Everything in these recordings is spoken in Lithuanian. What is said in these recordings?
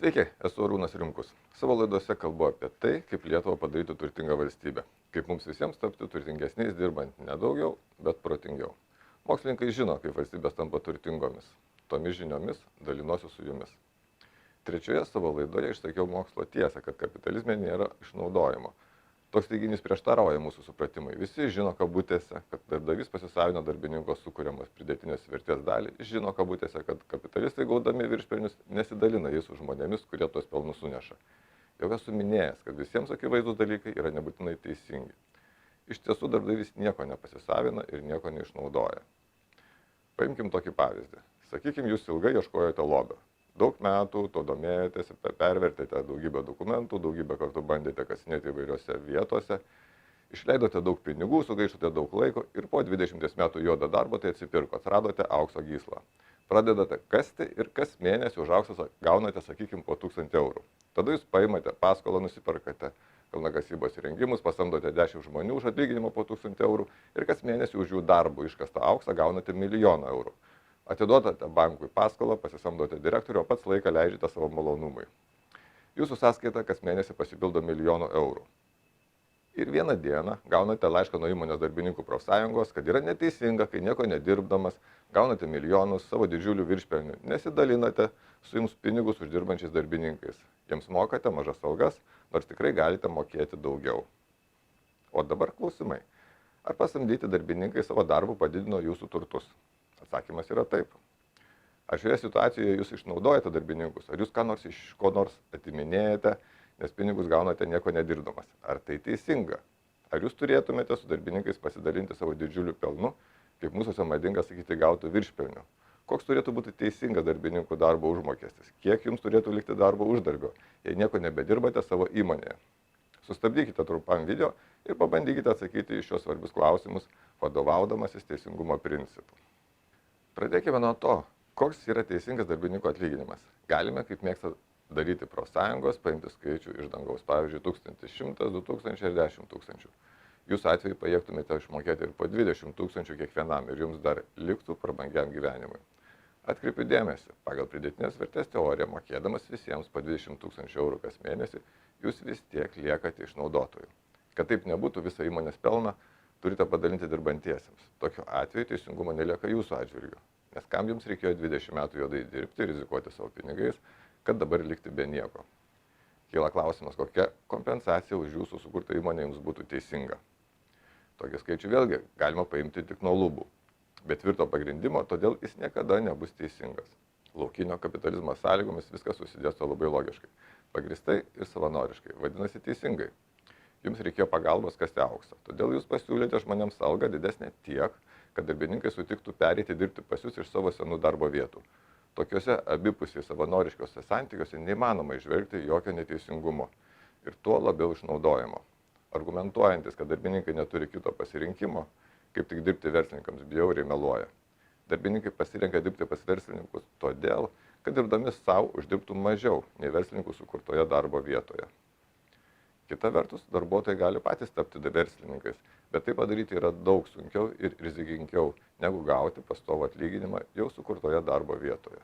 Sveiki, esu Arūnas Rimkus. Savo laidose kalbu apie tai, kaip Lietuvą padaryti turtingą valstybę. Kaip mums visiems tapti turtingesniais dirbant ne daugiau, bet protingiau. Mokslininkai žino, kaip valstybės tampa turtingomis. Tomis žiniomis dalinuosi su jumis. Trečioje savo laidoje išsakiau mokslo tiesą, kad kapitalizme nėra išnaudojimo. Toks teiginys prieštarauja mūsų supratimai. Visi žino kabutėse, kad darbdavys pasisavino darbininko sukuriamas pridėtinės vertės dalį. Žino kabutėse, kad kapitalistai gaudami viršpelnius nesidalina jais su žmonėmis, kurie tuos pelnus suneša. Jau esu minėjęs, kad visiems akivaizdūs dalykai yra nebūtinai teisingi. Iš tiesų darbdavys nieko nepasisavina ir nieko neišnaudoja. Paimkim tokį pavyzdį. Sakykim, jūs ilgai ieškojote lobio. Daug metų to domėjotės, pervertėte daugybę dokumentų, daugybę kartų bandėte kasinėti įvairiose vietose, išleidote daug pinigų, sugaišote daug laiko ir po 20 metų juodo darbo tai atsipirko, atradote aukso gyslą. Pradedate kasti ir kas mėnesį už auksą gaunate, sakykime, po 1000 eurų. Tada jūs paimate paskolą, nusiperkate kalnakasybos įrengimus, pasamdote 10 žmonių už atlyginimą po 1000 eurų ir kas mėnesį už jų darbų iškastą auksą gaunate 1 000 000 eurų. Atiduodate bankui paskolą, pasisamdote direktorių, o pats laiką leidžiate savo malonumui. Jūsų sąskaita kas mėnesį pasipildo 1 000 000 eurų. Ir vieną dieną gaunate laišką nuo įmonės darbininkų profsąjungos, kad yra neteisinga, kai nieko nedirbdamas, gaunate milijonus savo didžiulių viršpelnių, nesidalinate su jums pinigus uždirbančiais darbininkais. Jiems mokate mažas algas, nors tikrai galite mokėti daugiau. O dabar klausimai. Ar pasamdyti darbininkai savo darbų padidino jūsų turtus? Atsakymas yra taip. Ar šioje situacijoje jūs išnaudojate darbininkus, ar jūs ką nors iš ko nors atiminėjate, nes pinigus gaunate nieko nedirbdamas? Ar tai teisinga? Ar jūs turėtumėte su darbininkais pasidalinti savo didžiuliu pelnu, kaip mūsųse madinga sakyti, gautų viršpelnių? Koks turėtų būti teisingas darbininkų darbo užmokestis? Kiek jums turėtų likti darbo uždarbio, jei nieko nebedirbate savo įmonėje? Sustabdykite trumpam video ir pabandykite atsakyti į šios svarbius klausimus, vadovaudamasis teisingumo principu. Pradėkime nuo to, koks yra teisingas darbininkų atlyginimas. Galime, kaip mėgsta daryti profsąjungos, paimti skaičių iš dangaus, pavyzdžiui, 1100, 2000 ir 10 000. Jūs atveju pajėgtumėte išmokėti ir po 20 000 kiekvienam ir jums dar liktų prabangiam gyvenimui. Atkreipiu dėmesį, pagal pridėtinės vertės teoriją, mokėdamas visiems po 20 000 eurų kas mėnesį, jūs vis tiek liekate išnaudotojų. Kad taip nebūtų, visą įmonės pelną turite padalinti dirbantiesiems. Tokiu atveju teisingumo nelieka jūsų atžvilgiu, nes kam jums reikėjo 20 metų juodai dirbti, rizikuoti savo pinigais, kad dabar likti be nieko. Kyla klausimas, kokia kompensacija už jūsų sukurtą įmonę jums būtų teisinga. Tokį skaičių vėlgi galima paimti tik nuo lubų, bet tvirto pagrindimo, todėl jis niekada nebus teisingas. Laukinio kapitalizmo sąlygomis viskas susidėsto labai logiškai, pagristai ir savanoriškai, vadinasi teisingai. Jums reikėjo pagalbos kasti auksą, todėl jūs pasiūlėte žmonėms algą didesnę tiek, kad darbininkai sutiktų pereiti dirbti pas jūs iš savo senų darbo vietų. Tokiuose abipusiai savanoriškiuose santykiuose neįmanoma išvelgti jokio neteisingumo ir tuo labiau išnaudojimo. Argumentuojantis, kad darbininkai neturi kito pasirinkimo, kaip tik dirbti verslininkams, bjauriai meluoja. Darbininkai pasirenka dirbti pas verslininkus todėl, kad dirbdami savo uždirbtų mažiau nei verslininkų sukurtoje darbo vietoje. Kita vertus, darbuotojai gali patys tapti verslininkais, bet tai padaryti yra daug sunkiau ir rizikingiau, negu gauti pastovų atlyginimą jau sukurtoje darbo vietoje.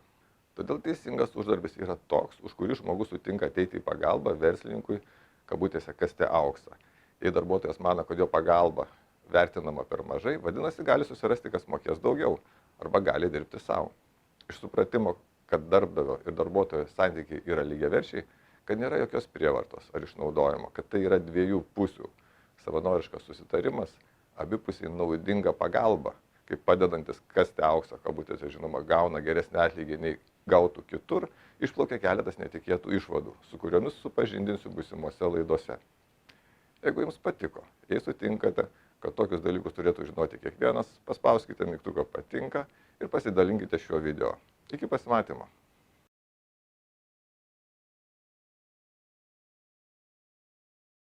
Todėl teisingas uždarbis yra toks, už kurį žmogus sutinka ateiti į pagalbą verslininkui, kabutėse kasti auksą. Jei darbuotojas mano, kad jo pagalba vertinama per mažai, vadinasi, gali susirasti, kas mokės daugiau, arba gali dirbti savo. Iš supratimo, kad darbdavio ir darbuotojo santykiai yra lygiaverčiai, kad nėra jokios prievartos ar išnaudojimo, kad tai yra dviejų pusių savanoriškas susitarimas, abipusiai naudinga pagalba, kaip padedantis kasti auksą, kabutėse žinoma, gauna geresnį atlygį nei gautų kitur, išplaukia keletas netikėtų išvadų, su kuriomis supažindinsiu būsimose laidose. Jeigu jums patiko, jei sutinkate, kad tokius dalykus turėtų žinoti kiekvienas, paspauskite mygtuką patinka ir pasidalinkite šiuo video. Iki pasimatymo.